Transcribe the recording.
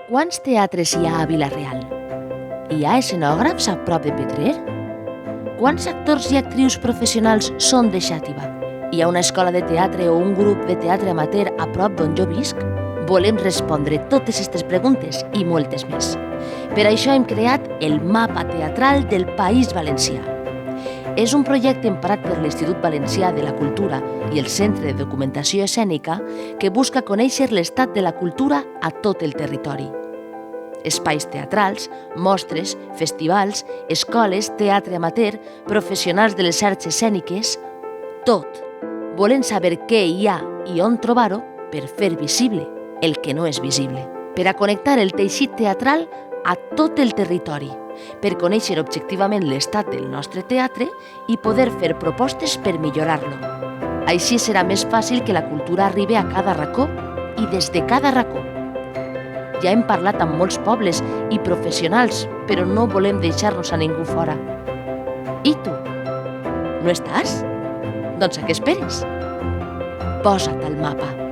Quants teatres hi ha a Vila-real? Hi ha escenògrafs a prop de Petrer? Quants actors i actrius professionals són de Xàtiva? Hi ha una escola de teatre o un grup de teatre amateur a prop d'on jo visc? Volem respondre totes aquestes preguntes i moltes més. Per això hem creat el Mapa Teatral del País Valencià. És un projecte emparat per l'Institut Valencià de la Cultura i el Centre de Documentació Escènica que busca conèixer l'estat de la cultura a tot el territori. Espais teatrals, mostres, festivals, escoles, teatre amateur, professionals de les arts escèniques, tot. Volem saber què hi ha i on trobar-ho per fer visible el que no és visible. Per a connectar el teixit teatral a tot el territori, per conèixer objectivament l'estat del nostre teatre i poder fer propostes per millorar-lo. Així serà més fàcil que la cultura arribi a cada racó i des de cada racó. Ja hem parlat amb molts pobles i professionals, però no volem deixar-nos a ningú fora. I tu? No estàs? Doncs a què esperes? Posa't al mapa.